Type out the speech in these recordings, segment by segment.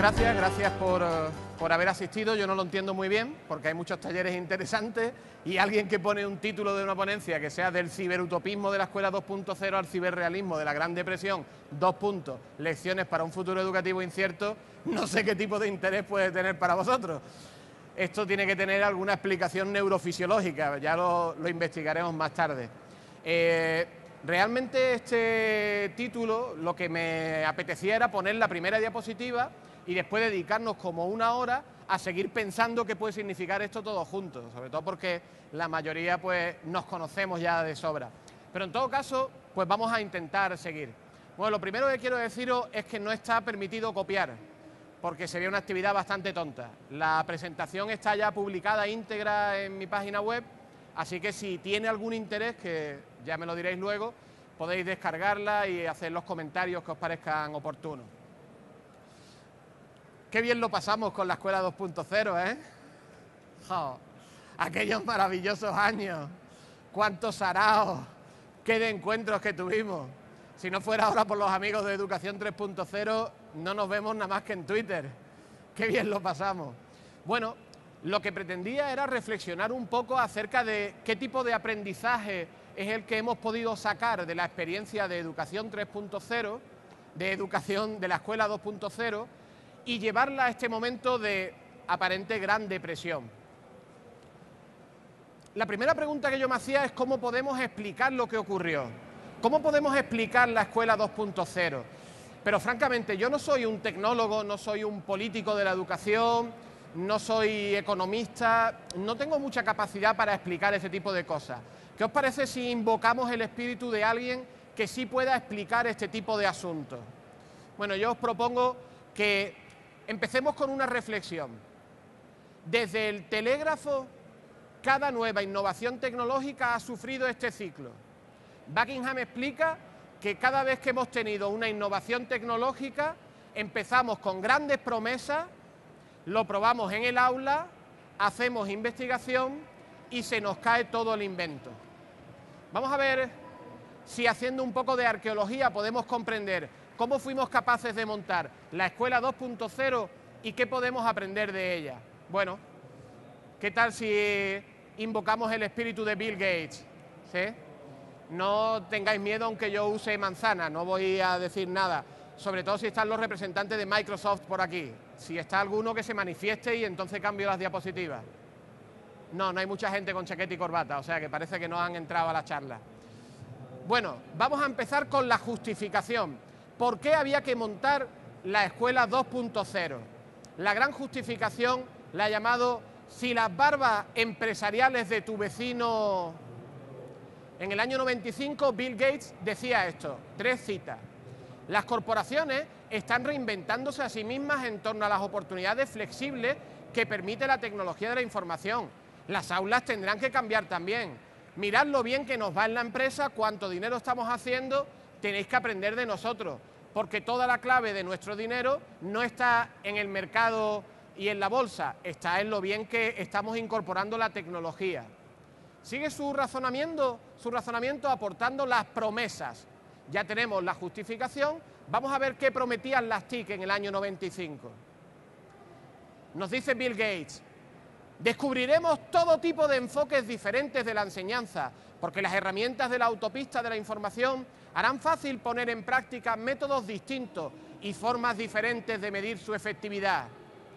Gracias por haber asistido. Yo no lo entiendo muy bien, porque hay muchos talleres interesantes y alguien que pone un título de una ponencia que sea del ciberutopismo de la Escuela 2.0 al ciberrealismo de la Gran Depresión, 2 puntos, lecciones para un futuro educativo incierto, no sé qué tipo de interés puede tener para vosotros. Esto tiene que tener alguna explicación neurofisiológica, ya lo investigaremos más tarde. Realmente este título lo que me apetecía era poner la primera diapositiva y después dedicarnos como una hora a seguir pensando qué puede significar esto todo juntos, sobre todo porque la mayoría pues nos conocemos ya de sobra. Pero en todo caso, pues vamos a intentar seguir. Bueno, lo primero que quiero deciros es que no está permitido copiar, porque sería una actividad bastante tonta. La presentación está ya publicada íntegra en mi página web, así que si tiene algún interés, que ya me lo diréis luego, podéis descargarla y hacer los comentarios que os parezcan oportunos. Qué bien lo pasamos con la Escuela 2.0, ¿eh? ¡Jo! Aquellos maravillosos años, cuántos saraos, qué de encuentros que tuvimos. Si no fuera ahora por los amigos de Educación 3.0, no nos vemos nada más que en Twitter. Qué bien lo pasamos. Bueno, lo que pretendía era reflexionar un poco acerca de qué tipo de aprendizaje es el que hemos podido sacar de la experiencia de Educación 3.0, de la Escuela 2.0, y llevarla a este momento de aparente gran depresión. La primera pregunta que yo me hacía es cómo podemos explicar lo que ocurrió. ¿Cómo podemos explicar la Escuela 2.0? Pero francamente, yo no soy un tecnólogo, no soy un político de la educación, no soy economista, no tengo mucha capacidad para explicar ese tipo de cosas. ¿Qué os parece si invocamos el espíritu de alguien que sí pueda explicar este tipo de asuntos? Bueno, yo os propongo que empecemos con una reflexión. Desde el telégrafo, cada nueva innovación tecnológica ha sufrido este ciclo. Buckingham explica que cada vez que hemos tenido una innovación tecnológica, empezamos con grandes promesas, lo probamos en el aula, hacemos investigación y se nos cae todo el invento. Vamos a ver si haciendo un poco de arqueología podemos comprender cómo fuimos capaces de montar la Escuela 2.0 y qué podemos aprender de ella. Bueno, ¿qué tal si invocamos el espíritu de Bill Gates? ¿Sí? No tengáis miedo aunque yo use manzana, no voy a decir nada, sobre todo si están los representantes de Microsoft por aquí. Si está alguno que se manifieste y entonces cambio las diapositivas. No hay mucha gente con chaqueta y corbata, o sea que parece que no han entrado a la charla. Bueno, vamos a empezar con la justificación. ¿Por qué había que montar la Escuela 2.0? La gran justificación la ha llamado: si las barbas empresariales de tu vecino... En el año 95 Bill Gates decía esto, 3 citas. Las corporaciones están reinventándose a sí mismas en torno a las oportunidades flexibles que permite la tecnología de la información. Las aulas tendrán que cambiar también. Mirad lo bien que nos va en la empresa, cuánto dinero estamos haciendo, tenéis que aprender de nosotros, porque toda la clave de nuestro dinero no está en el mercado y en la bolsa, está en lo bien que estamos incorporando la tecnología. Sigue su razonamiento aportando las promesas. Ya tenemos la justificación, vamos a ver qué prometían las TIC en el año 95. Nos dice Bill Gates: descubriremos todo tipo de enfoques diferentes de la enseñanza, porque las herramientas de la autopista de la información harán fácil poner en práctica métodos distintos y formas diferentes de medir su efectividad.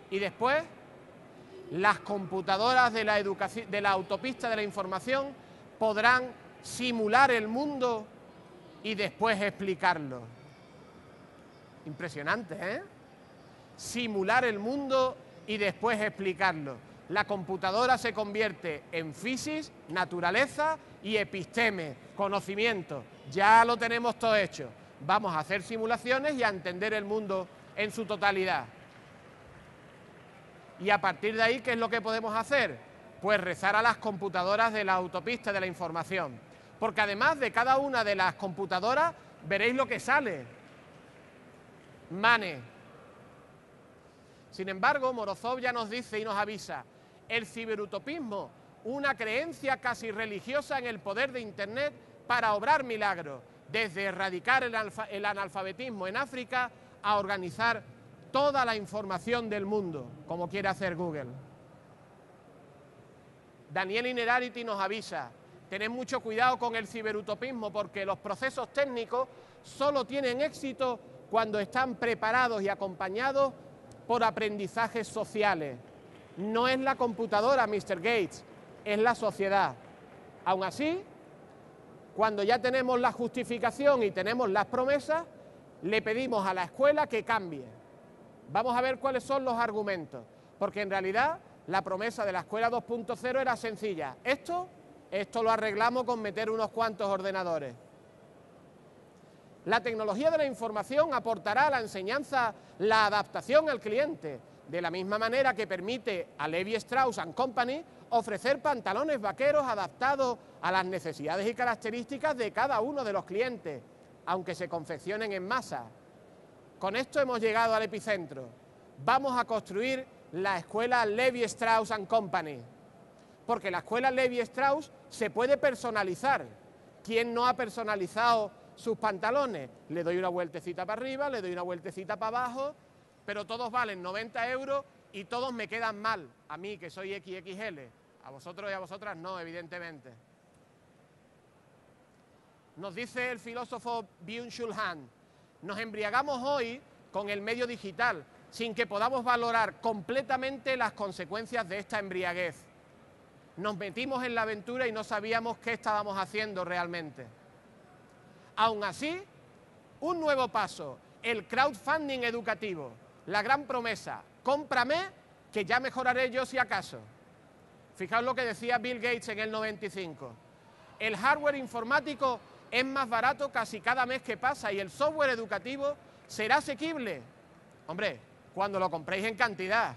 Y después, las computadoras de la autopista de la información podrán simular el mundo y después explicarlo. Impresionante, ¿eh? Simular el mundo y después explicarlo. La computadora se convierte en fisis, naturaleza y episteme, conocimiento. Ya lo tenemos todo hecho. Vamos a hacer simulaciones y a entender el mundo en su totalidad. Y a partir de ahí, ¿qué es lo que podemos hacer? Pues rezar a las computadoras de la autopista de la información. Porque además de cada una de las computadoras, veréis lo que sale. Mane. Sin embargo, Morozov ya nos dice y nos avisa: el ciberutopismo, una creencia casi religiosa en el poder de Internet para obrar milagros, desde erradicar el analfabetismo en África a organizar toda la información del mundo, como quiere hacer Google. Daniel Innerarity nos avisa: tened mucho cuidado con el ciberutopismo, porque los procesos técnicos solo tienen éxito cuando están preparados y acompañados por aprendizajes sociales. No es la computadora, Mr. Gates, es la sociedad. Aún así, cuando ya tenemos la justificación y tenemos las promesas, le pedimos a la escuela que cambie. Vamos a ver cuáles son los argumentos, porque en realidad la promesa de la escuela 2.0 era sencilla: esto lo arreglamos con meter unos cuantos ordenadores. La tecnología de la información aportará a la enseñanza la adaptación al cliente, de la misma manera que permite a Levi Strauss & Company ofrecer pantalones vaqueros adaptados a las necesidades y características de cada uno de los clientes, aunque se confeccionen en masa. Con esto hemos llegado al epicentro. Vamos a construir la escuela Levi Strauss & Company, porque la escuela Levi Strauss se puede personalizar. ¿Quién no ha personalizado sus pantalones? Le doy una vueltecita para arriba, le doy una vueltecita para abajo, pero todos valen 90 euros y todos me quedan mal. A mí, que soy XXL, a vosotros y a vosotras no, evidentemente. Nos dice el filósofo Byung-Chul Han: nos embriagamos hoy con el medio digital, sin que podamos valorar completamente las consecuencias de esta embriaguez. Nos metimos en la aventura y no sabíamos qué estábamos haciendo realmente. Aún así, un nuevo paso, el crowdfunding educativo, la gran promesa: cómprame, que ya mejoraré yo si acaso. Fijaos lo que decía Bill Gates en el 95. El hardware informático es más barato casi cada mes que pasa y el software educativo será asequible. Hombre, cuando lo compréis en cantidad.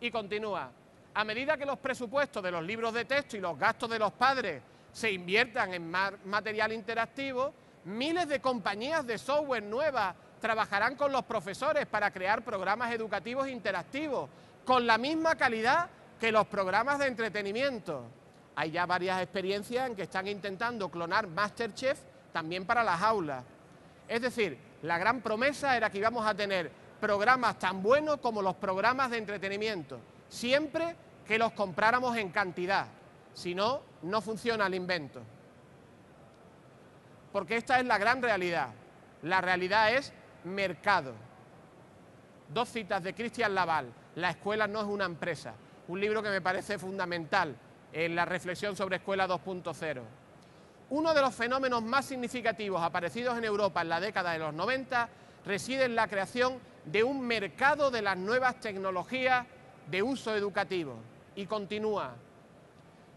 Y continúa: a medida que los presupuestos de los libros de texto y los gastos de los padres se inviertan en material interactivo, miles de compañías de software nuevas trabajarán con los profesores para crear programas educativos interactivos con la misma calidad que los programas de entretenimiento. Hay ya varias experiencias en que están intentando clonar MasterChef también para las aulas. Es decir, la gran promesa era que íbamos a tener programas tan buenos como los programas de entretenimiento, siempre que los compráramos en cantidad. Si no, no funciona el invento. Porque esta es la gran realidad. La realidad es mercado. Dos citas de Christian Laval: la escuela no es una empresa. Un libro que me parece fundamental en la reflexión sobre Escuela 2.0. Uno de los fenómenos más significativos aparecidos en Europa en la década de los 90 reside en la creación de un mercado de las nuevas tecnologías de uso educativo. Y continúa: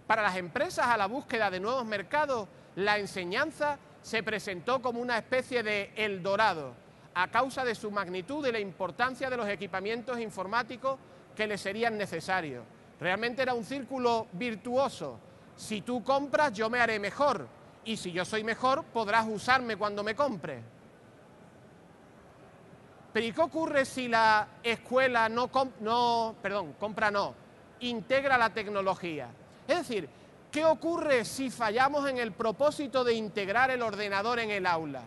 para las empresas a la búsqueda de nuevos mercados, la enseñanza se presentó como una especie de Eldorado, a causa de su magnitud y la importancia de los equipamientos informáticos que les serían necesarios. Realmente era un círculo virtuoso. Si tú compras, yo me haré mejor, y si yo soy mejor, podrás usarme cuando me compres. Pero ¿y qué ocurre si la escuela integra la tecnología? Es decir, ¿qué ocurre si fallamos en el propósito de integrar el ordenador en el aula?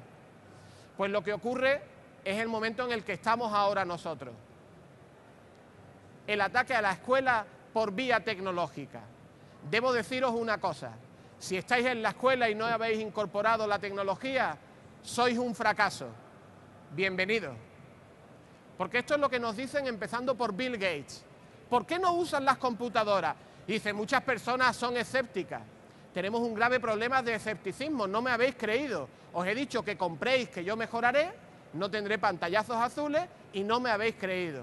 Pues lo que ocurre es el momento en el que estamos ahora nosotros. El ataque a la escuela por vía tecnológica. Debo deciros una cosa: si estáis en la escuela y no habéis incorporado la tecnología, sois un fracaso. Bienvenidos. Porque esto es lo que nos dicen, empezando por Bill Gates. ¿Por qué no usan las computadoras? Dice: muchas personas son escépticas. Tenemos un grave problema de escepticismo, no me habéis creído. Os he dicho que compréis, que yo mejoraré, no tendré pantallazos azules y no me habéis creído.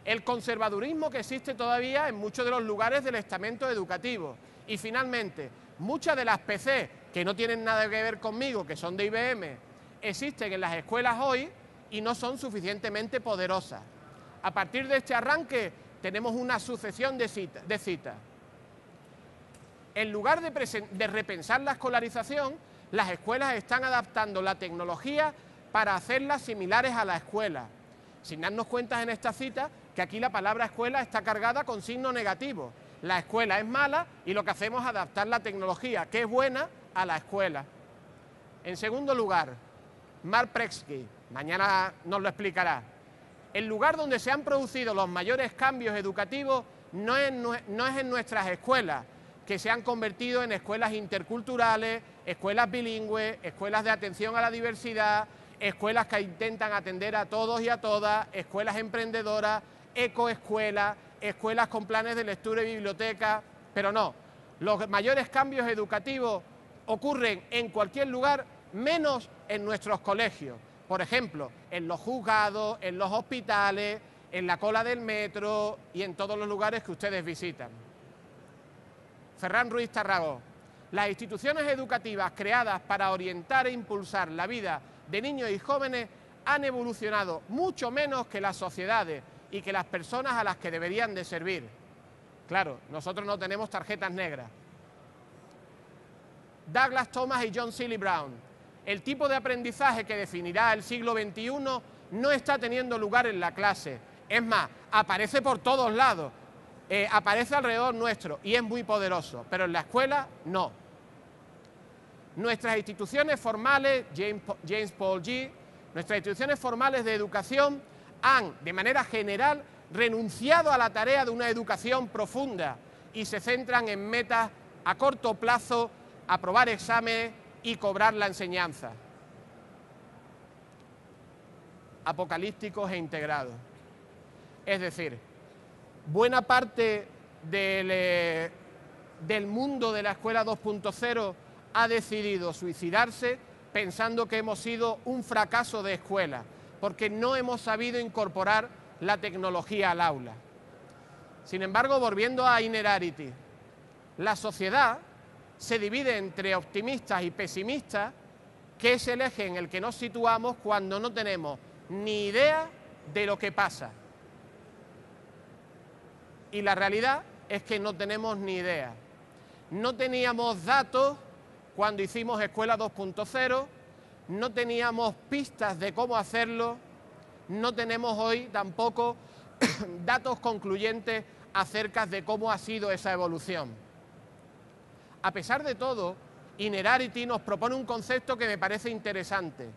El conservadurismo que existe todavía en muchos de los lugares del estamento educativo. Y finalmente, muchas de las PC que no tienen nada que ver conmigo, que son de IBM, existen en las escuelas hoy y no son suficientemente poderosas. A partir de este arranque tenemos una sucesión de citas. En lugar de repensar la escolarización, las escuelas están adaptando la tecnología para hacerlas similares a la escuela, sin darnos cuenta en esta cita que aquí la palabra escuela está cargada con signo negativo. La escuela es mala y lo que hacemos es adaptar la tecnología, que es buena, a la escuela. En segundo lugar, Mark Prensky, mañana nos lo explicará. El lugar donde se han producido los mayores cambios educativos no es en nuestras escuelas, que se han convertido en escuelas interculturales, escuelas bilingües, escuelas de atención a la diversidad, escuelas que intentan atender a todos y a todas, escuelas emprendedoras, ecoescuelas, escuelas con planes de lectura y biblioteca, pero no. Los mayores cambios educativos ocurren en cualquier lugar, menos en nuestros colegios. Por ejemplo, en los juzgados, en los hospitales, en la cola del metro y en todos los lugares que ustedes visitan. Ferran Ruiz Tarragó. Las instituciones educativas creadas para orientar e impulsar la vida de niños y jóvenes han evolucionado mucho menos que las sociedades y que las personas a las que deberían de servir. Claro, nosotros no tenemos tarjetas negras. Douglas Thomas y John Seely Brown. El tipo de aprendizaje que definirá el siglo XXI no está teniendo lugar en la clase. Es más, aparece por todos lados, aparece alrededor nuestro y es muy poderoso, pero en la escuela no. Nuestras instituciones formales, James Paul G., nuestras instituciones formales de educación han, de manera general, renunciado a la tarea de una educación profunda y se centran en metas a corto plazo, aprobar exámenes y cobrar la enseñanza. Apocalípticos e integrados. Es decir, buena parte del mundo de la escuela 2.0 ha decidido suicidarse pensando que hemos sido un fracaso de escuela, porque no hemos sabido incorporar la tecnología al aula. Sin embargo, volviendo a Innerarity, la sociedad se divide entre optimistas y pesimistas, que es el eje en el que nos situamos cuando no tenemos ni idea de lo que pasa. Y la realidad es que no tenemos ni idea. No teníamos datos cuando hicimos Escuela 2.0, no teníamos pistas de cómo hacerlo, no tenemos hoy tampoco datos concluyentes acerca de cómo ha sido esa evolución. A pesar de todo, Innerarity nos propone un concepto que me parece interesante: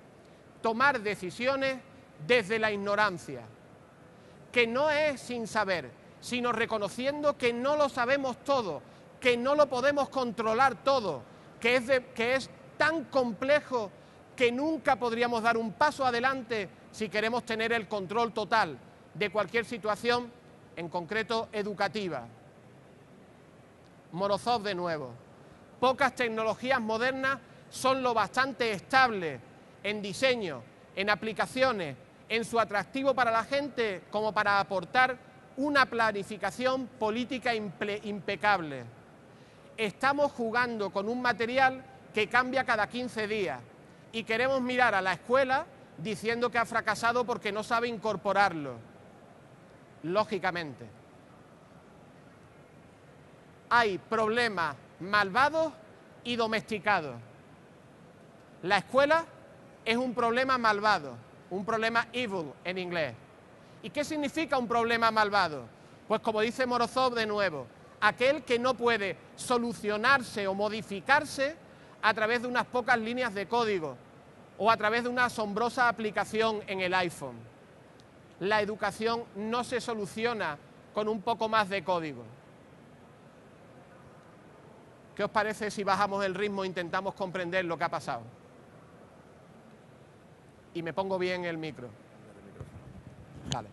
tomar decisiones desde la ignorancia, que no es sin saber, sino reconociendo que no lo sabemos todo, que no lo podemos controlar todo, que es tan complejo que nunca podríamos dar un paso adelante si queremos tener el control total de cualquier situación, en concreto educativa. Morozov de nuevo. Pocas tecnologías modernas son lo bastante estables en diseño, en aplicaciones, en su atractivo para la gente, como para aportar una planificación política impecable. Estamos jugando con un material que cambia cada 15 días y queremos mirar a la escuela diciendo que ha fracasado porque no sabe incorporarlo. Lógicamente. Hay problemas malvados y domesticados. La escuela es un problema malvado, un problema evil en inglés. ¿Y qué significa un problema malvado? Pues como dice Morozov de nuevo, aquel que no puede solucionarse o modificarse a través de unas pocas líneas de código o a través de una asombrosa aplicación en el iPhone. La educación no se soluciona con un poco más de código. ¿Qué os parece si bajamos el ritmo e intentamos comprender lo que ha pasado? Y me pongo bien el micro. Vale.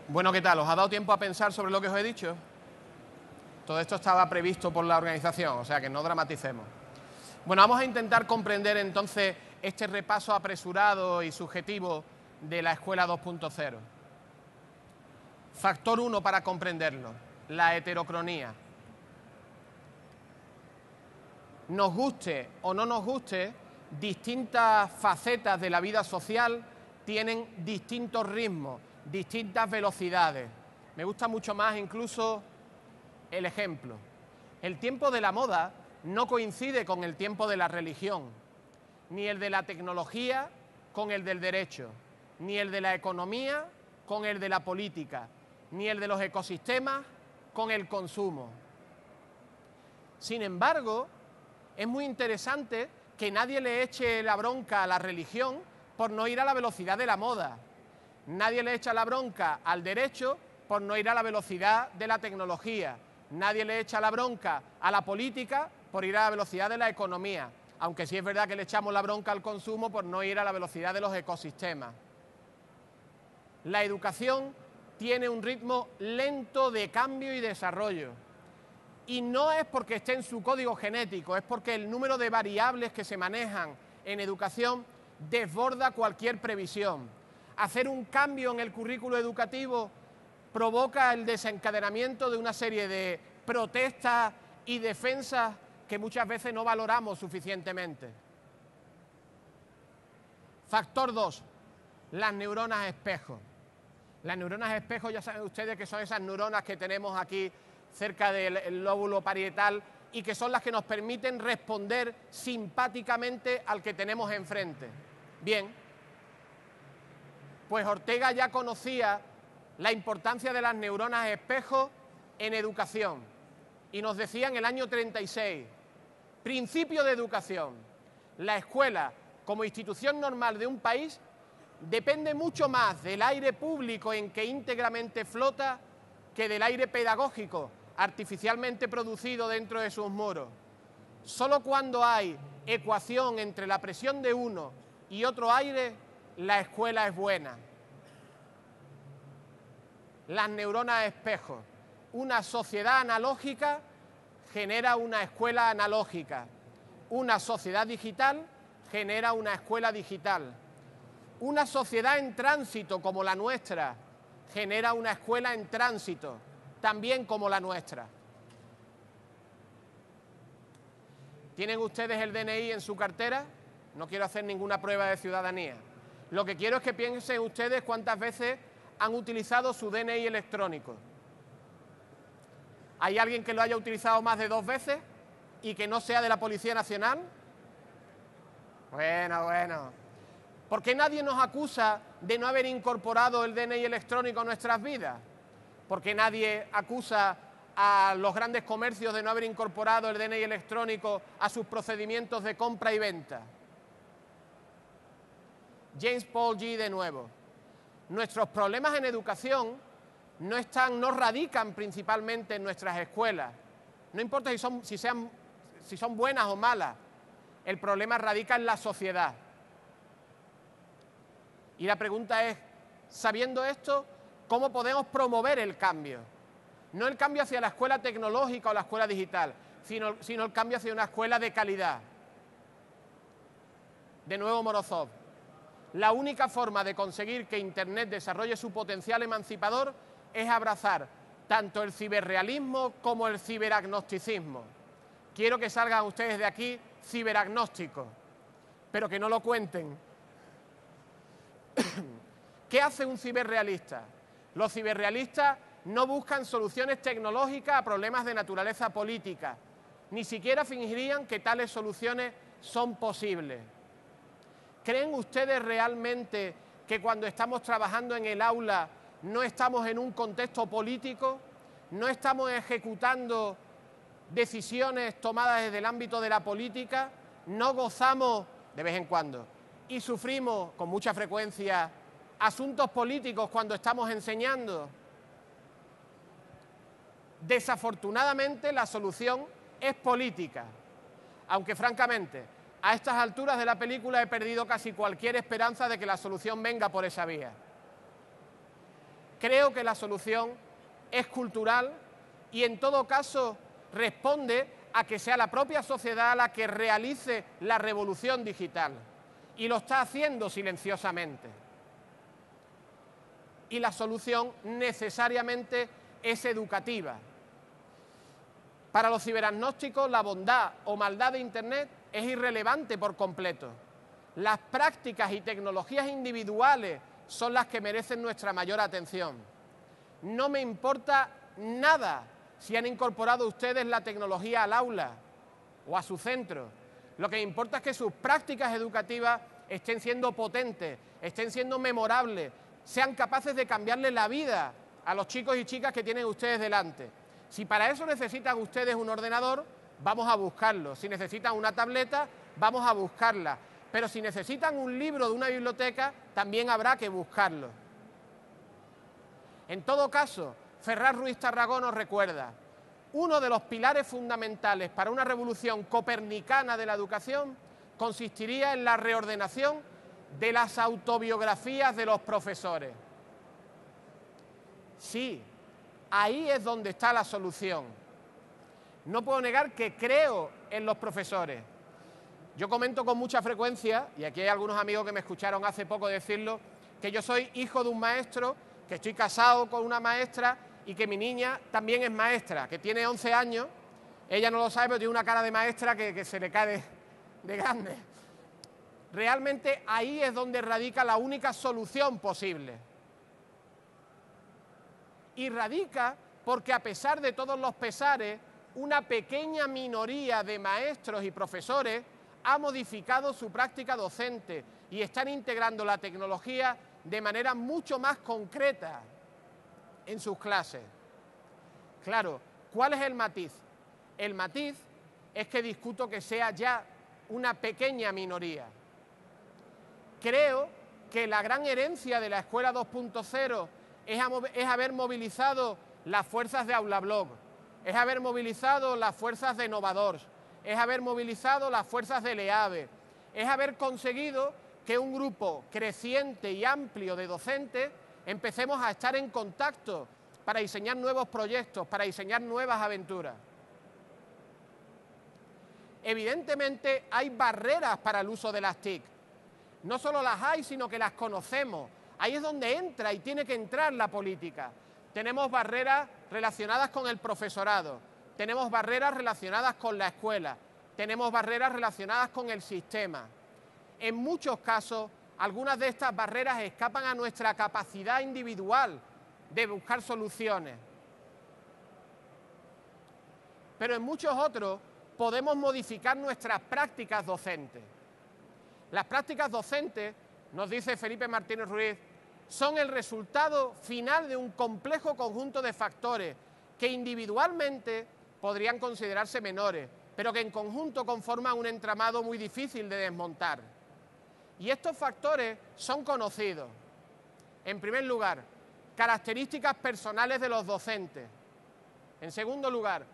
Bueno, ¿qué tal? ¿Os ha dado tiempo a pensar sobre lo que os he dicho? Todo esto estaba previsto por la organización, o sea que no dramaticemos. Bueno, vamos a intentar comprender entonces este repaso apresurado y subjetivo de la Escuela 2.0. Factor 1 para comprenderlo, la heterocronía. Nos guste o no nos guste, distintas facetas de la vida social tienen distintos ritmos, distintas velocidades. Me gusta mucho más incluso el ejemplo. El tiempo de la moda no coincide con el tiempo de la religión, ni el de la tecnología con el del derecho, ni el de la economía con el de la política, ni el de los ecosistemas con el consumo. Sin embargo, es muy interesante que nadie le eche la bronca a la religión por no ir a la velocidad de la moda. Nadie le echa la bronca al derecho por no ir a la velocidad de la tecnología. Nadie le echa la bronca a la política por ir a la velocidad de la economía. Aunque sí es verdad que le echamos la bronca al consumo por no ir a la velocidad de los ecosistemas. La educación tiene un ritmo lento de cambio y desarrollo. Y no es porque esté en su código genético, es porque el número de variables que se manejan en educación desborda cualquier previsión. Hacer un cambio en el currículo educativo provoca el desencadenamiento de una serie de protestas y defensas que muchas veces no valoramos suficientemente. Factor 2, las neuronas espejo. Las neuronas espejo, ya saben ustedes que son esas neuronas que tenemos aquí cerca del lóbulo parietal y que son las que nos permiten responder simpáticamente al que tenemos enfrente. Bien, pues Ortega ya conocía la importancia de las neuronas espejo en educación y nos decía en el año 36, principio de educación, la escuela como institución normal de un país depende mucho más del aire público en que íntegramente flota que del aire pedagógico artificialmente producido dentro de sus muros. Solo cuando hay ecuación entre la presión de uno y otro aire, la escuela es buena. Las neuronas espejo. Una sociedad analógica genera una escuela analógica. Una sociedad digital genera una escuela digital. Una sociedad en tránsito como la nuestra genera una escuela en tránsito, también como la nuestra. ¿Tienen ustedes el DNI en su cartera? No quiero hacer ninguna prueba de ciudadanía. Lo que quiero es que piensen ustedes cuántas veces han utilizado su DNI electrónico. ¿Hay alguien que lo haya utilizado más de 2 veces y que no sea de la Policía Nacional? Bueno. ¿Por qué nadie nos acusa de no haber incorporado el DNI electrónico a nuestras vidas? ¿Por qué nadie acusa a los grandes comercios de no haber incorporado el DNI electrónico a sus procedimientos de compra y venta? James Paul Gee de nuevo. Nuestros problemas en educación no radican principalmente en nuestras escuelas. No importa si son buenas o malas. El problema radica en la sociedad. Y la pregunta es, sabiendo esto, ¿cómo podemos promover el cambio? No el cambio hacia la escuela tecnológica o la escuela digital, sino el cambio hacia una escuela de calidad. De nuevo Morozov. La única forma de conseguir que Internet desarrolle su potencial emancipador es abrazar tanto el ciberrealismo como el ciberagnosticismo. Quiero que salgan ustedes de aquí ciberagnósticos, pero que no lo cuenten. ¿Qué hace un ciberrealista? Los ciberrealistas no buscan soluciones tecnológicas a problemas de naturaleza política. Ni siquiera fingirían que tales soluciones son posibles. ¿Creen ustedes realmente que cuando estamos trabajando en el aula no estamos en un contexto político? ¿No estamos ejecutando decisiones tomadas desde el ámbito de la política? ¿No gozamos de vez en cuando y sufrimos con mucha frecuencia asuntos políticos cuando estamos enseñando? Desafortunadamente la solución es política, aunque francamente a estas alturas de la película he perdido casi cualquier esperanza de que la solución venga por esa vía. Creo que la solución es cultural y en todo caso responde a que sea la propia sociedad la que realice la revolución digital. y lo está haciendo silenciosamente. Y la solución necesariamente es educativa. Para los ciberagnósticos, la bondad o maldad de Internet es irrelevante por completo. Las prácticas y tecnologías individuales son las que merecen nuestra mayor atención. No me importa nada si han incorporado ustedes la tecnología al aula o a su centro. Lo que me importa es que sus prácticas educativas estén siendo potentes, estén siendo memorables, sean capaces de cambiarle la vida a los chicos y chicas que tienen ustedes delante. Si para eso necesitan ustedes un ordenador, vamos a buscarlo. Si necesitan una tableta, vamos a buscarla. Pero si necesitan un libro de una biblioteca, también habrá que buscarlo. En todo caso, Ferran Ruiz Tarragó nos recuerda, uno de los pilares fundamentales para una revolución copernicana de la educación consistiría en la reordenación de las autobiografías de los profesores. Sí, ahí es donde está la solución. No puedo negar que creo en los profesores. Yo comento con mucha frecuencia, y aquí hay algunos amigos que me escucharon hace poco decirlo, que yo soy hijo de un maestro, que estoy casado con una maestra y que mi niña también es maestra, que tiene 11 años, ella no lo sabe, pero tiene una cara de maestra que se le cae de grande. Realmente ahí es donde radica la única solución posible. Y radica porque a pesar de todos los pesares, una pequeña minoría de maestros y profesores ha modificado su práctica docente y están integrando la tecnología de manera mucho más concreta en sus clases. Claro, ¿cuál es el matiz? El matiz es que discuto que sea ya una pequeña minoría. Creo que la gran herencia de la Escuela 2.0 es haber movilizado las fuerzas de AulaBlog, es haber movilizado las fuerzas de Novadors, es haber movilizado las fuerzas del EAVE, es haber conseguido que un grupo creciente y amplio de docentes empecemos a estar en contacto para diseñar nuevos proyectos, para diseñar nuevas aventuras. Evidentemente hay barreras para el uso de las TIC. No solo las hay, sino que las conocemos. Ahí es donde entra y tiene que entrar la política. Tenemos barreras relacionadas con el profesorado, tenemos barreras relacionadas con la escuela, tenemos barreras relacionadas con el sistema. En muchos casos, algunas de estas barreras escapan a nuestra capacidad individual de buscar soluciones. Pero en muchos otros podemos modificar nuestras prácticas docentes. Las prácticas docentes, nos dice Felipe Martínez Ruiz, son el resultado final de un complejo conjunto de factores que individualmente podrían considerarse menores, pero que en conjunto conforman un entramado muy difícil de desmontar. Y estos factores son conocidos. En primer lugar, características personales de los docentes. En segundo lugar,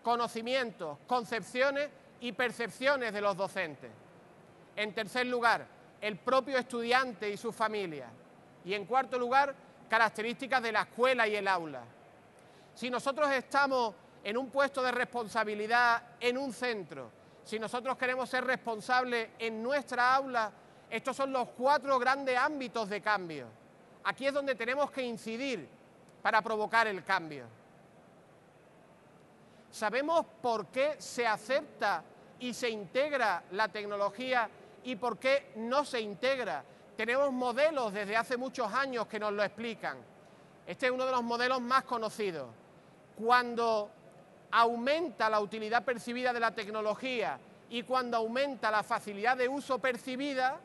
conocimientos, concepciones y percepciones de los docentes. En tercer lugar, el propio estudiante y su familia. Y en cuarto lugar, características de la escuela y el aula. Si nosotros estamos en un puesto de responsabilidad en un centro, si nosotros queremos ser responsables en nuestra aula, estos son los 4 grandes ámbitos de cambio. Aquí es donde tenemos que incidir para provocar el cambio. ¿Sabemos por qué se acepta y se integra la tecnología y por qué no se integra? Tenemos modelos desde hace muchos años que nos lo explican. Este es uno de los modelos más conocidos. Cuando aumenta la utilidad percibida de la tecnología y cuando aumenta la facilidad de uso percibida,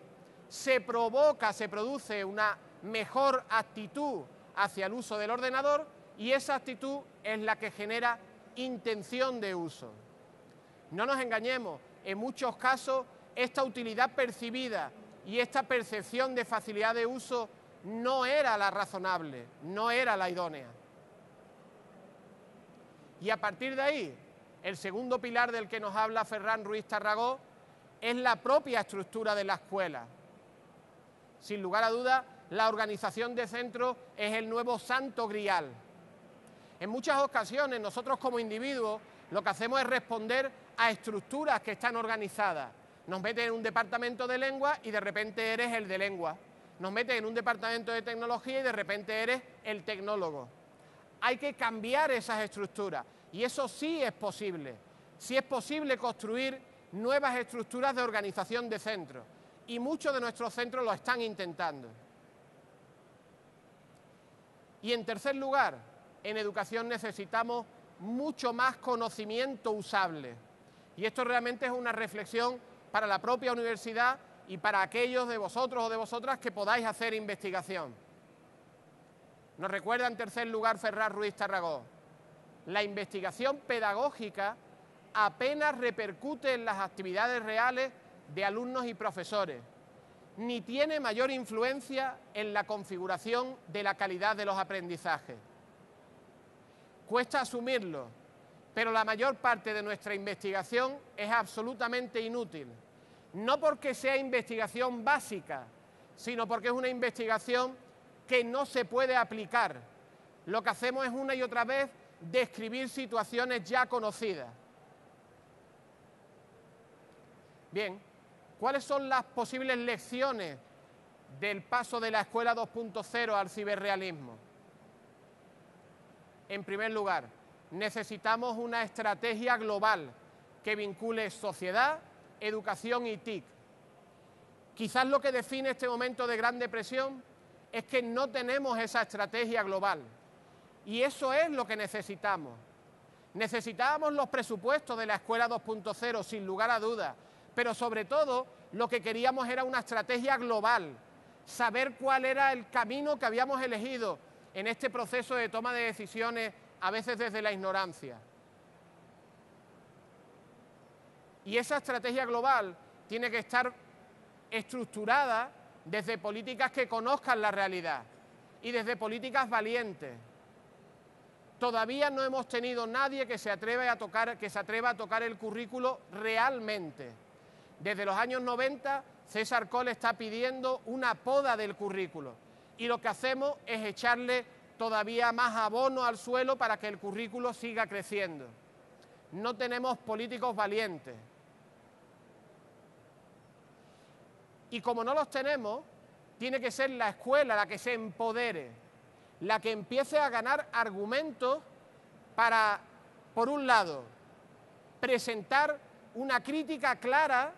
se produce una mejor actitud hacia el uso del ordenador y esa actitud es la que genera intención de uso. No nos engañemos, en muchos casos esta utilidad percibida y esta percepción de facilidad de uso no era la razonable, no era la idónea. Y a partir de ahí, el segundo pilar del que nos habla Ferran Ruiz Tarragó es la propia estructura de la escuela. Sin lugar a dudas, la organización de centros es el nuevo santo grial. En muchas ocasiones, nosotros como individuos, lo que hacemos es responder a estructuras que están organizadas. Nos meten en un departamento de lengua y de repente eres el de lengua. Nos meten en un departamento de tecnología y de repente eres el tecnólogo. Hay que cambiar esas estructuras y eso sí es posible. Sí es posible construir nuevas estructuras de organización de centros y muchos de nuestros centros lo están intentando. Y en tercer lugar, en educación necesitamos mucho más conocimiento usable. Y esto realmente es una reflexión para la propia universidad y para aquellos de vosotros o de vosotras que podáis hacer investigación. Nos recuerda en tercer lugar Ferraz Ruiz Tarragó: la investigación pedagógica apenas repercute en las actividades reales de alumnos y profesores, ni tiene mayor influencia en la configuración de la calidad de los aprendizajes. Cuesta asumirlo, pero la mayor parte de nuestra investigación es absolutamente inútil. No porque sea investigación básica, sino porque es una investigación que no se puede aplicar. Lo que hacemos es una y otra vez describir situaciones ya conocidas. Bien, ¿cuáles son las posibles lecciones del paso de la Escuela 2.0 al ciberrealismo? En primer lugar, necesitamos una estrategia global que vincule sociedad, educación y TIC. Quizás lo que define este momento de gran depresión es que no tenemos esa estrategia global. Y eso es lo que necesitamos. Necesitábamos los presupuestos de la Escuela 2.0, sin lugar a dudas, pero sobre todo lo que queríamos era una estrategia global, saber cuál era el camino que habíamos elegido en este proceso de toma de decisiones, a veces desde la ignorancia. Y esa estrategia global tiene que estar estructurada desde políticas que conozcan la realidad y desde políticas valientes. Todavía no hemos tenido nadie que se atreva a tocar el currículo realmente. Desde los años 90, César Coll está pidiendo una poda del currículo y lo que hacemos es echarle todavía más abono al suelo para que el currículo siga creciendo. No tenemos políticos valientes. Y como no los tenemos, tiene que ser la escuela la que se empodere, la que empiece a ganar argumentos para, por un lado, presentar una crítica clara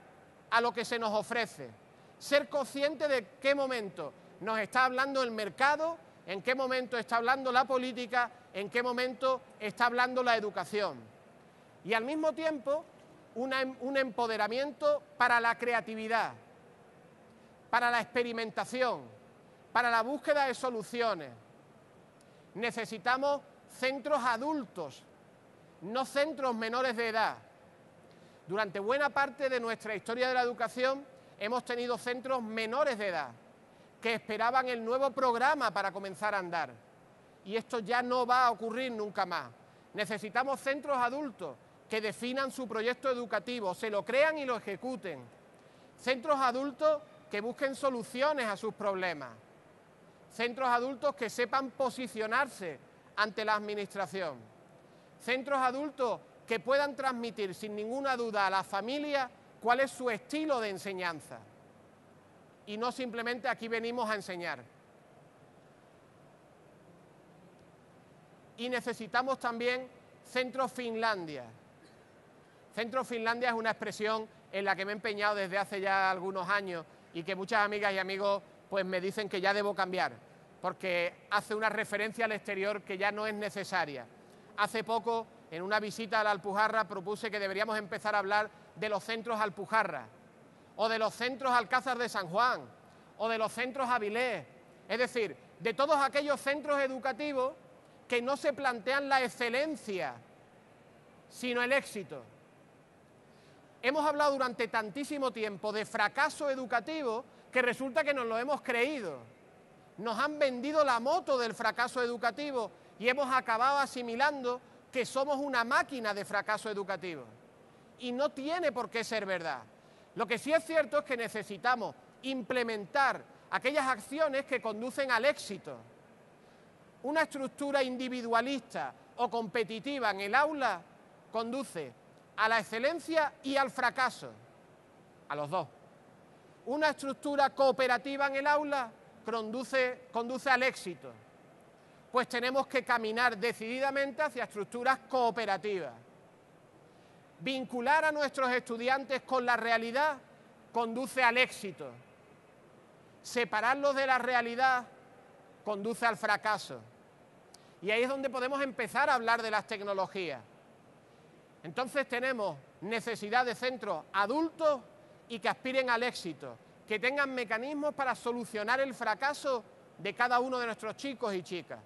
a lo que se nos ofrece, ser consciente de qué momento nos está hablando el mercado, en qué momento está hablando la política, en qué momento está hablando la educación. Y al mismo tiempo, un empoderamiento para la creatividad, para la experimentación, para la búsqueda de soluciones. Necesitamos centros adultos, no centros menores de edad. Durante buena parte de nuestra historia de la educación hemos tenido centros menores de edad que esperaban el nuevo programa para comenzar a andar. Y esto ya no va a ocurrir nunca más. Necesitamos centros adultos que definan su proyecto educativo, se lo crean y lo ejecuten. Centros adultos que busquen soluciones a sus problemas. Centros adultos que sepan posicionarse ante la administración. Centros adultos que puedan transmitir sin ninguna duda a la familia cuál es su estilo de enseñanza. Y no simplemente aquí venimos a enseñar. Y necesitamos también Centros Finlandia. Centros Finlandia es una expresión en la que me he empeñado desde hace ya algunos años y que muchas amigas y amigos pues me dicen que ya debo cambiar, porque hace una referencia al exterior que ya no es necesaria. Hace poco, en una visita a la Alpujarra, propuse que deberíamos empezar a hablar de los centros Alpujarra, o de los centros Alcázar de San Juan, o de los centros Avilés, es decir, de todos aquellos centros educativos que no se plantean la excelencia, sino el éxito. Hemos hablado durante tantísimo tiempo de fracaso educativo que resulta que nos lo hemos creído. Nos han vendido la moto del fracaso educativo y hemos acabado asimilando que somos una máquina de fracaso educativo. Y no tiene por qué ser verdad. Lo que sí es cierto es que necesitamos implementar aquellas acciones que conducen al éxito. Una estructura individualista o competitiva en el aula conduce a la excelencia y al fracaso. A los dos. Una estructura cooperativa en el aula conduce al éxito. Pues tenemos que caminar decididamente hacia estructuras cooperativas. Vincular a nuestros estudiantes con la realidad conduce al éxito. Separarlos de la realidad conduce al fracaso. Y ahí es donde podemos empezar a hablar de las tecnologías. Entonces tenemos necesidad de centros adultos y que aspiren al éxito, que tengan mecanismos para solucionar el fracaso de cada uno de nuestros chicos y chicas.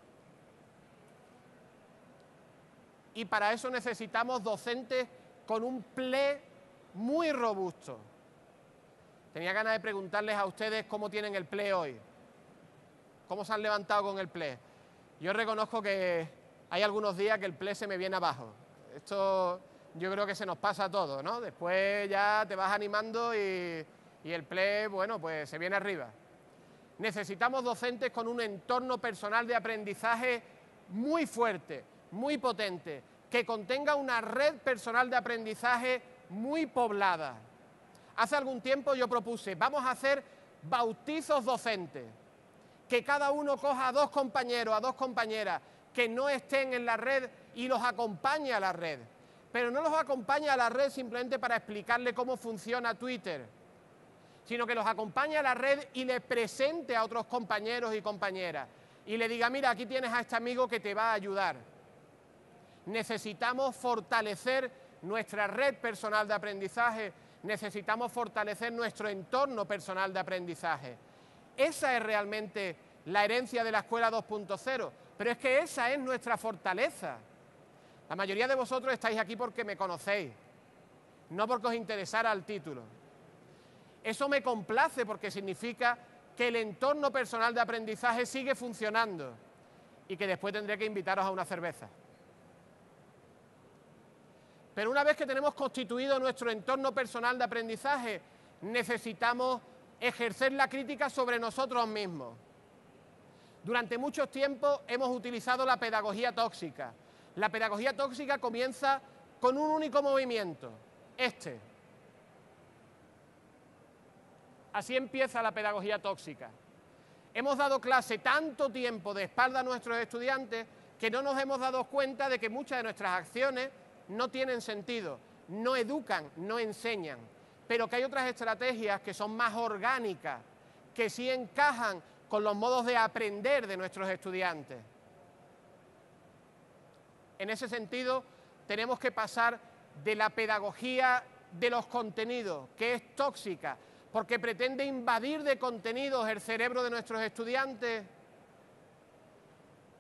Y para eso necesitamos docentes con un PLE muy robusto. Tenía ganas de preguntarles a ustedes cómo tienen el PLE hoy. ¿Cómo se han levantado con el PLE? Yo reconozco que hay algunos días que el PLE se me viene abajo. Esto yo creo que se nos pasa a todos, ¿no? Después ya te vas animando y el PLE, bueno, pues se viene arriba. Necesitamos docentes con un entorno personal de aprendizaje muy fuerte, muy potente, que contenga una red personal de aprendizaje muy poblada. Hace algún tiempo yo propuse, vamos a hacer bautizos docentes, que cada uno coja a 2 compañeros, a 2 compañeras, que no estén en la red y los acompañe a la red. Pero no los acompañe a la red simplemente para explicarle cómo funciona Twitter, sino que los acompañe a la red y le presente a otros compañeros y compañeras. Y le diga, mira, aquí tienes a este amigo que te va a ayudar. Necesitamos fortalecer nuestra red personal de aprendizaje, necesitamos fortalecer nuestro entorno personal de aprendizaje. Esa es realmente la herencia de la Escuela 2.0, pero es que esa es nuestra fortaleza. La mayoría de vosotros estáis aquí porque me conocéis, no porque os interesara el título. Eso me complace porque significa que el entorno personal de aprendizaje sigue funcionando y que después tendré que invitaros a una cerveza. Pero una vez que tenemos constituido nuestro entorno personal de aprendizaje, necesitamos ejercer la crítica sobre nosotros mismos. Durante mucho tiempo hemos utilizado la pedagogía tóxica. La pedagogía tóxica comienza con un único movimiento, este. Así empieza la pedagogía tóxica. Hemos dado clase tanto tiempo de espalda a nuestros estudiantes que no nos hemos dado cuenta de que muchas de nuestras acciones no tienen sentido, no educan, no enseñan, pero que hay otras estrategias que son más orgánicas, que sí encajan con los modos de aprender de nuestros estudiantes. En ese sentido, tenemos que pasar de la pedagogía de los contenidos, que es tóxica, porque pretende invadir de contenidos el cerebro de nuestros estudiantes,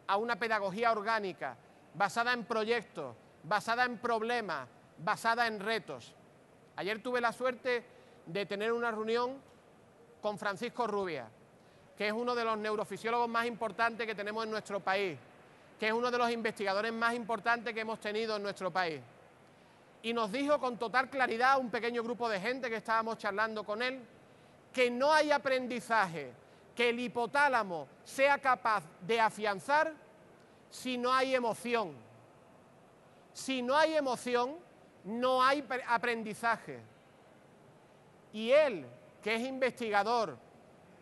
a una pedagogía orgánica, basada en proyectos, basada en problemas, basada en retos. Ayer tuve la suerte de tener una reunión con Francisco Rubia, que es uno de los neurofisiólogos más importantes que tenemos en nuestro país, que es uno de los investigadores más importantes que hemos tenido en nuestro país. Y nos dijo con total claridad, un pequeño grupo de gente que estábamos charlando con él, que no hay aprendizaje que el hipotálamo sea capaz de afianzar si no hay emoción. Si no hay emoción, no hay aprendizaje. Y él, que es investigador,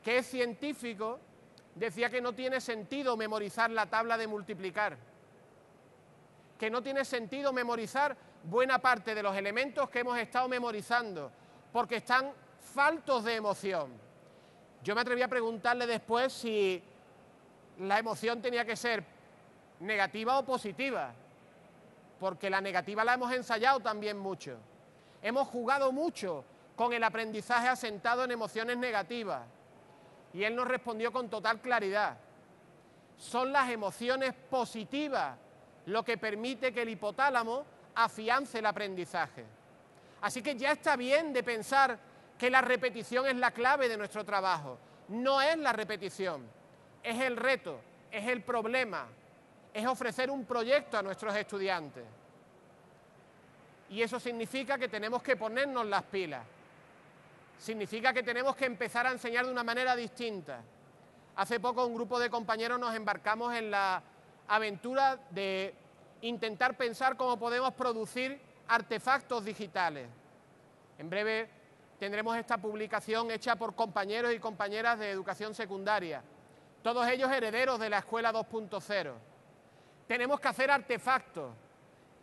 que es científico, decía que no tiene sentido memorizar la tabla de multiplicar, que no tiene sentido memorizar buena parte de los elementos que hemos estado memorizando, porque están faltos de emoción. Yo me atreví a preguntarle después si la emoción tenía que ser negativa o positiva, porque la negativa la hemos ensayado también mucho. Hemos jugado mucho con el aprendizaje asentado en emociones negativas. Y él nos respondió con total claridad. Son las emociones positivas lo que permite que el hipotálamo afiance el aprendizaje. Así que ya está bien de pensar que la repetición es la clave de nuestro trabajo. No es la repetición, es el reto, es el problema, es ofrecer un proyecto a nuestros estudiantes. Y eso significa que tenemos que ponernos las pilas. Significa que tenemos que empezar a enseñar de una manera distinta. Hace poco un grupo de compañeros nos embarcamos en la aventura de intentar pensar cómo podemos producir artefactos digitales. En breve tendremos esta publicación hecha por compañeros y compañeras de educación secundaria, todos ellos herederos de la Escuela 2.0. Tenemos que hacer artefactos,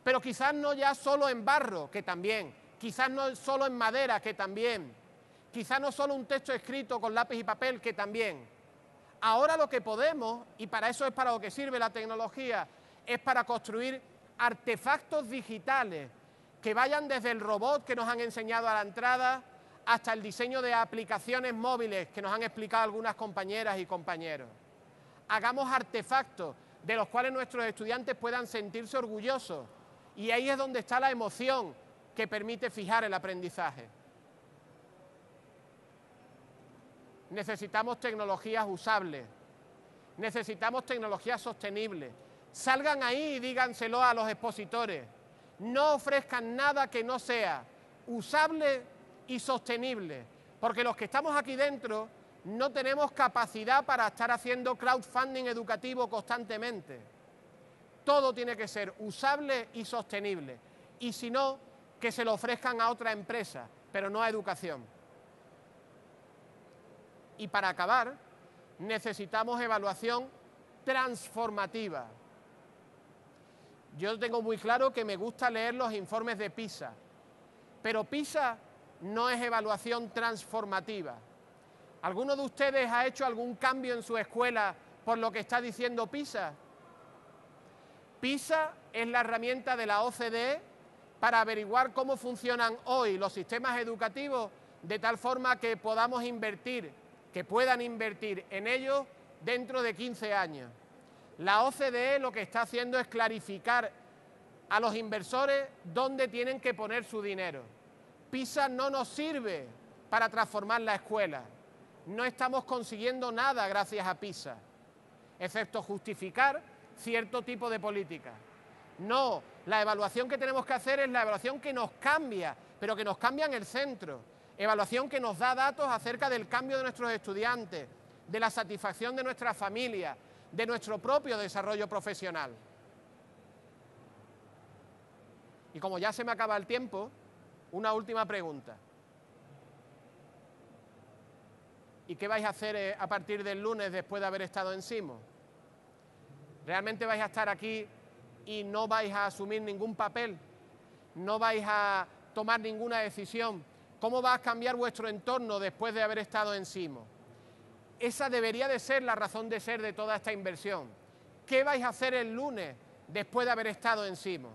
pero quizás no ya solo en barro, que también, quizás no solo en madera, que también, quizás no solo un texto escrito con lápiz y papel, que también. Ahora lo que podemos, y para eso es para lo que sirve la tecnología, es para construir artefactos digitales que vayan desde el robot que nos han enseñado a la entrada hasta el diseño de aplicaciones móviles que nos han explicado algunas compañeras y compañeros. Hagamos artefactos de los cuales nuestros estudiantes puedan sentirse orgullosos, y ahí es donde está la emoción que permite fijar el aprendizaje. Necesitamos tecnologías usables, necesitamos tecnologías sostenibles. Salgan ahí y díganselo a los expositores. No ofrezcan nada que no sea usable y sostenible, porque los que estamos aquí dentro no tenemos capacidad para estar haciendo crowdfunding educativo constantemente. Todo tiene que ser usable y sostenible, y si no, que se lo ofrezcan a otra empresa, pero no a educación. Y para acabar, necesitamos evaluación transformativa. Yo tengo muy claro que me gusta leer los informes de PISA, pero PISA no es evaluación transformativa. ¿Alguno de ustedes ha hecho algún cambio en su escuela por lo que está diciendo PISA? PISA es la herramienta de la OCDE para averiguar cómo funcionan hoy los sistemas educativos de tal forma que podamos invertir, que puedan invertir en ellos dentro de 15 años. La OCDE lo que está haciendo es clarificar a los inversores dónde tienen que poner su dinero. PISA no nos sirve para transformar la escuela. No estamos consiguiendo nada gracias a PISA, excepto justificar cierto tipo de política. No, la evaluación que tenemos que hacer es la evaluación que nos cambia, pero que nos cambia en el centro. Evaluación que nos da datos acerca del cambio de nuestros estudiantes, de la satisfacción de nuestra familia, de nuestro propio desarrollo profesional. Y como ya se me acaba el tiempo, una última pregunta. ¿Y qué vais a hacer a partir del lunes después de haber estado en SIMO? ¿Realmente vais a estar aquí y no vais a asumir ningún papel? ¿No vais a tomar ninguna decisión? ¿Cómo va a cambiar vuestro entorno después de haber estado en SIMO? Esa debería de ser la razón de ser de toda esta inversión. ¿Qué vais a hacer el lunes después de haber estado en SIMO?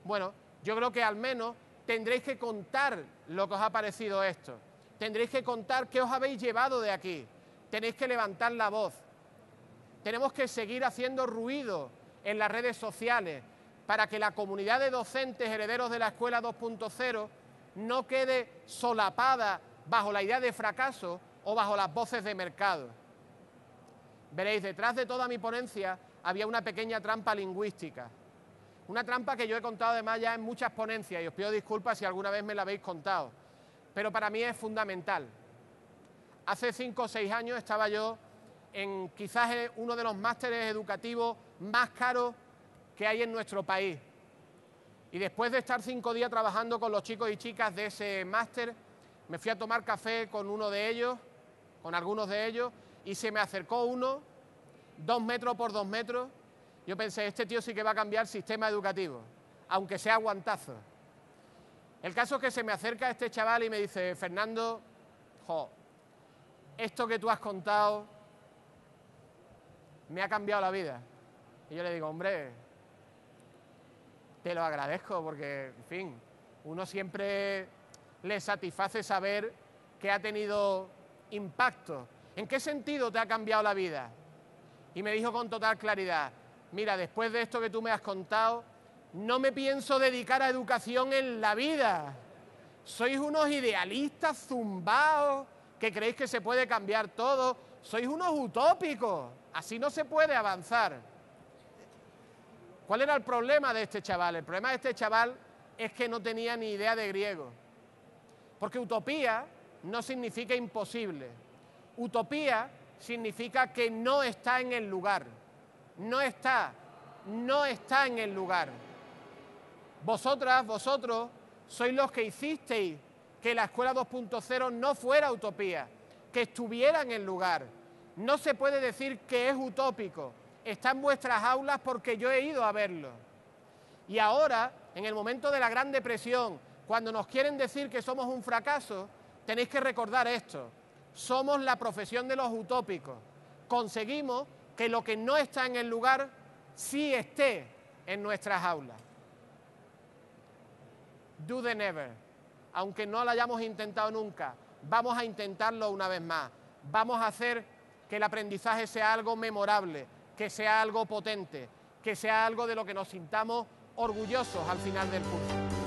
Bueno, yo creo que al menos tendréis que contar lo que os ha parecido esto. Tendréis que contar qué os habéis llevado de aquí. Tenéis que levantar la voz. Tenemos que seguir haciendo ruido en las redes sociales para que la comunidad de docentes herederos de la Escuela 2.0 no quede solapada bajo la idea de fracaso o bajo las voces de mercado. Veréis, detrás de toda mi ponencia había una pequeña trampa lingüística. Una trampa que yo he contado además ya en muchas ponencias y os pido disculpas si alguna vez me la habéis contado, pero para mí es fundamental. Hace 5 o 6 años estaba yo en quizás uno de los másteres educativos más caros que hay en nuestro país. Y después de estar 5 días trabajando con los chicos y chicas de ese máster, me fui a tomar café con uno de ellos, con algunos de ellos, y se me acercó uno, 2 metros por 2 metros. Yo pensé, este tío sí que va a cambiar el sistema educativo, aunque sea guantazo. El caso es que se me acerca este chaval y me dice, Fernando, esto que tú has contado me ha cambiado la vida. Y yo le digo, hombre, te lo agradezco porque, en fin, uno siempre le satisface saber que ha tenido impacto. ¿En qué sentido te ha cambiado la vida? Y me dijo con total claridad, mira, después de esto que tú me has contado, no me pienso dedicar a educación en la vida. Sois unos idealistas zumbaos que creéis que se puede cambiar todo. Sois unos utópicos. Así no se puede avanzar. ¿Cuál era el problema de este chaval? El problema de este chaval es que no tenía ni idea de griego. Porque utopía no significa imposible. Utopía significa que no está en el lugar. No está en el lugar. Vosotras, vosotros, sois los que hicisteis que la Escuela 2.0 no fuera utopía, que estuviera en el lugar. No se puede decir que es utópico, está en vuestras aulas porque yo he ido a verlo. Y ahora, en el momento de la Gran Depresión, cuando nos quieren decir que somos un fracaso, tenéis que recordar esto: somos la profesión de los utópicos. Conseguimos que lo que no está en el lugar sí esté en nuestras aulas. Do the never. Aunque no lo hayamos intentado nunca, vamos a intentarlo una vez más. Vamos a hacer que el aprendizaje sea algo memorable, que sea algo potente, que sea algo de lo que nos sintamos orgullosos al final del curso.